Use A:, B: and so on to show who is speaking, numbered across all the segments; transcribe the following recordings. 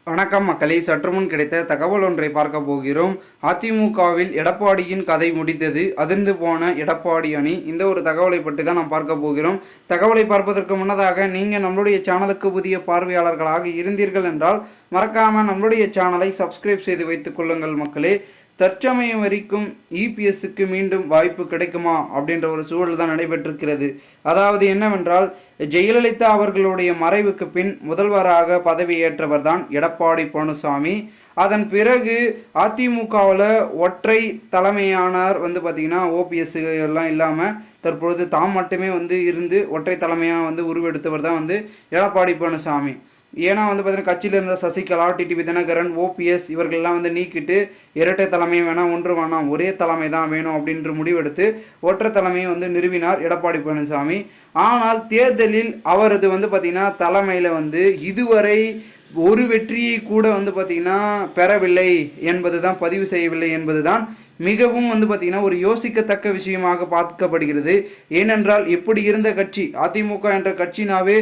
A: வணக்கம் மக்களே, சற்றுமுன் கிடைத்த தகவல் ஒன்றை பார்க்க போகிறோம். அதிமுகவில் எடப்பாடியின் கதை முடிந்தது, அதிர்ந்து போன எடப்பாடி அணி. இந்த ஒரு தகவலை பற்றி தான் நாம் பார்க்க போகிறோம். தகவலை பார்ப்பதற்கு முன்னதாக நீங்கள் நம்மளுடைய சேனலுக்கு புதிய பார்வையாளர்களாக இருந்தீர்கள் என்றால் மறக்காமல் நம்மளுடைய சேனலை சப்ஸ்கிரைப் செய்து வைத்துக் கொள்ளுங்கள் மக்களே. தற்சமயம் வரைக்கும் இபிஎஸ்க்கு மீண்டும் வாய்ப்பு கிடைக்குமா அப்படின்ற ஒரு சூழல் தான் நடைபெற்றிருக்கிறது. அதாவது என்னவென்றால், ஜெயலலிதா அவர்களுடைய மறைவுக்கு பின் முதல்வராக பதவியேற்றவர் தான் எடப்பாடி பழனிசாமி. அதன் பிறகு அதிமுகவில் ஒற்றை தலைமையானார் பார்த்திங்கன்னா ஓபிஎஸ் எல்லாம் இல்லாமல் தற்பொழுது தாம் மட்டுமே இருந்து ஒற்றை தலைமையாக உருவெடுத்தவர் தான் எடப்பாடி பழனிசாமி. ஏன்னா பார்த்தீங்கன்னா கட்சியில் இருந்த சசிகலா, டிடிவி தினகரன், ஓபிஎஸ் இவர்கள்லாம் நீக்கிட்டு இரட்டை தலைமை வேணாம், ஒன்று வேணாம், ஒரே தலைமை தான் வேணும் அப்படின்ற முடிவெடுத்து ஒற்றை தலைமையை நிறுவினார் எடப்பாடி பழனிசாமி. ஆனால் தேர்தலில் அவரது பார்த்திங்கன்னா தலைமையில் இதுவரை ஒரு வெற்றியை கூட பார்த்திங்கன்னா பெறவில்லை என்பது தான், பதிவு செய்யவில்லை என்பது தான் மிகவும் பார்த்திங்கன்னா ஒரு யோசிக்கத்தக்க விஷயமாக பார்க்கப்படுகிறது. ஏனென்றால் இப்படி இருந்த கட்சி அதிமுக என்ற கட்சினாவே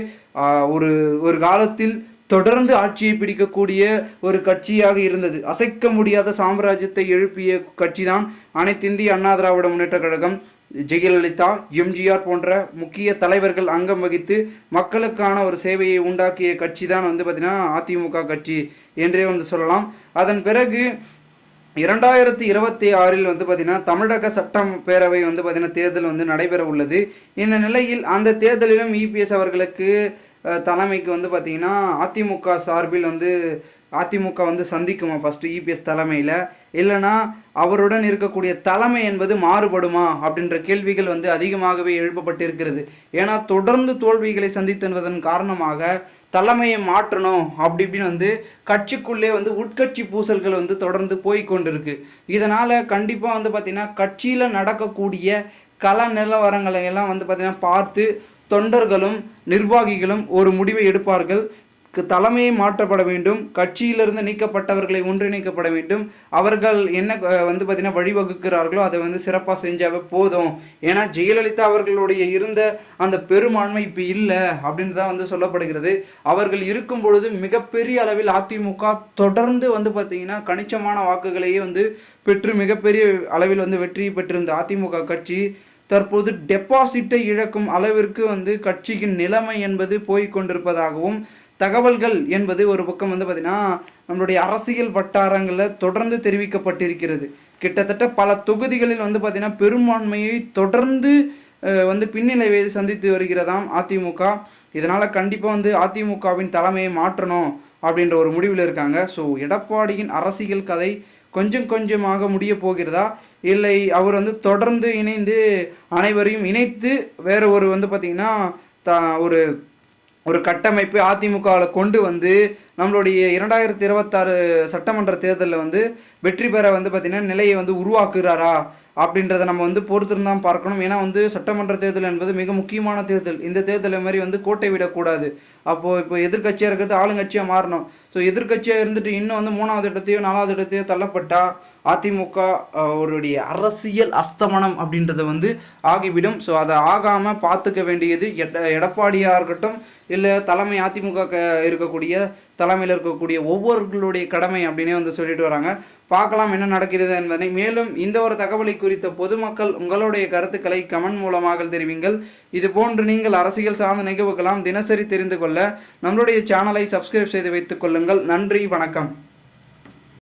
A: ஒரு காலத்தில் தொடர்ந்து ஆட்சியை பிடிக்கக்கூடிய ஒரு கட்சியாக இருந்தது. அசைக்க முடியாத சாம்ராஜ்யத்தை எழுப்பிய கட்சி தான் அனைத்திந்திய அண்ணா திராவிட முன்னேற்ற கழகம். ஜெயலலிதா, எம்ஜிஆர் போன்ற முக்கிய தலைவர்கள் அங்கம் வகித்து மக்களுக்கான ஒரு சேவையை உண்டாக்கிய கட்சி தான் பார்த்திங்கன்னா அதிமுக கட்சி என்றே சொல்லலாம். அதன் பிறகு 2026 பார்த்திங்கன்னா தமிழக சட்டப்பேரவை பார்த்திங்கன்னா தேர்தல் நடைபெற உள்ளது. இந்த நிலையில் அந்த தேர்தலிலும் இபிஎஸ் அவர்களுக்கு தலைமைக்கு பார்த்திங்கன்னா அதிமுக சார்பில் அதிமுக சந்திக்குமா ஃபஸ்ட்டு இபிஎஸ் தலைமையில், இல்லைனா அவருடன் இருக்கக்கூடிய தலைமை என்பது மாறுபடுமா அப்படின்ற கேள்விகள் அதிகமாகவே எழுப்பப்பட்டிருக்கிறது. ஏன்னா தொடர்ந்து தோல்விகளை சந்தித்ததன் காரணமாக தலைமையை மாற்றணும் அப்படி இப்படின்னு கட்சிக்குள்ளே உட்கட்சி பூசல்கள் தொடர்ந்து போய் கொண்டிருக்கு. இதனால் கண்டிப்பாக பார்த்திங்கன்னா கட்சியில் நடக்கக்கூடிய கள நிலவரங்களை எல்லாம் பார்த்திங்கன்னா பார்த்து தொண்டர்களும் நிர்வாகிகளும் ஒரு முடிவை எடுப்பார்கள். தலைமையை மாற்றப்பட வேண்டும், கட்சியிலிருந்து நீக்கப்பட்டவர்களை ஒன்றிணைக்கப்பட வேண்டும். அவர்கள் என்ன பார்த்திங்கன்னா வழிவகுக்கிறார்களோ அதை சிறப்பாக செஞ்சாவே போதும். ஏன்னா ஜெயலலிதா அவர்களுடைய இருந்த அந்த பெரும்பான்மை இப்போ இல்லை அப்படின்னு தான் சொல்லப்படுகிறது. அவர்கள் இருக்கும் பொழுது மிகப்பெரிய அளவில் அதிமுக தொடர்ந்து பார்த்திங்கன்னா கணிச்சமான வாக்குகளையே பெற்று மிகப்பெரிய அளவில் வெற்றி பெற்றிருந்த அதிமுக கட்சி தற்போது டெபாசிட்டை இழக்கும் அளவிற்கு கட்சியின் நிலைமை என்பது போய்கொண்டிருப்பதாகவும் தகவல்கள் என்பது ஒரு பக்கம் பார்த்திங்கன்னா நம்மளுடைய அரசியல் வட்டாரங்களில் தொடர்ந்து தெரிவிக்கப்பட்டிருக்கிறது. கிட்டத்தட்ட பல தொகுதிகளில் பார்த்திங்கன்னா பெரும்பான்மையை தொடர்ந்து பின்னிலைவை சந்தித்து வருகிறதாம் அதிமுக. இதனால் கண்டிப்பாக அதிமுகவின் தலைமையை மாற்றணும் அப்படின்ற ஒரு முடிவில் இருக்காங்க. ஸோ எடப்பாடியின் அரசியல் கதை கொஞ்சம் கொஞ்சமாக முடிய போகிறதா, இல்லை அவர் தொடர்ந்து இணைந்து அனைவரையும் இணைத்து வேறு ஒரு பார்த்திங்கன்னா ஒரு கட்டமைப்பு அதிமுகவில் கொண்டு நம்மளுடைய 2026 சட்டமன்ற தேர்தலில் வெற்றி பெற பார்த்திங்கன்னா நிலையை உருவாக்குகிறாரா அப்படின்றத நம்ம பொறுத்திருந்தான் பார்க்கணும். ஏன்னா சட்டமன்ற தேர்தல் என்பது மிக முக்கியமான தேர்தல். இந்த தேர்தலை மாதிரி கோட்டை விடக்கூடாது. அப்போது இப்போ எதிர்கட்சியாக இருக்கிறது ஆளுங்கட்சியாக மாறணும். ஸோ எதிர்கட்சியாக இருந்துட்டு இன்னும் 3வது இடத்தையோ 4வது இடத்தையோ தள்ளப்பட்டால் அதிமுக அவருடைய அரசியல் அஸ்தமனம் அப்படின்றத ஆகிவிடும். ஸோ அதை ஆகாமல் பார்த்துக்க வேண்டியது எடப்பாடியாக இருக்கட்டும், இல்லை தலைமை அதிமுக இருக்கக்கூடிய தலைமையில் இருக்கக்கூடிய ஒவ்வொருவர்களுடைய கடமை அப்படின்னே சொல்லிட்டு வராங்க. பார்க்கலாம் என்ன நடக்கிறது என்பதை. மேலும் இந்த ஒரு தகவலை குறித்த பொதுமக்கள் உங்களுடைய கருத்துக்களை கமெண்ட் மூலமாக தெரிவிங்கள். இது போன்று நீங்கள் அரசியல் சார்ந்த நிகழ்வுகளாம் தினசரி தெரிந்து கொள்ள நம்மளுடைய சேனலை சப்ஸ்கிரைப் செய்து வைத்துக் கொள்ளுங்கள். நன்றி, வணக்கம்.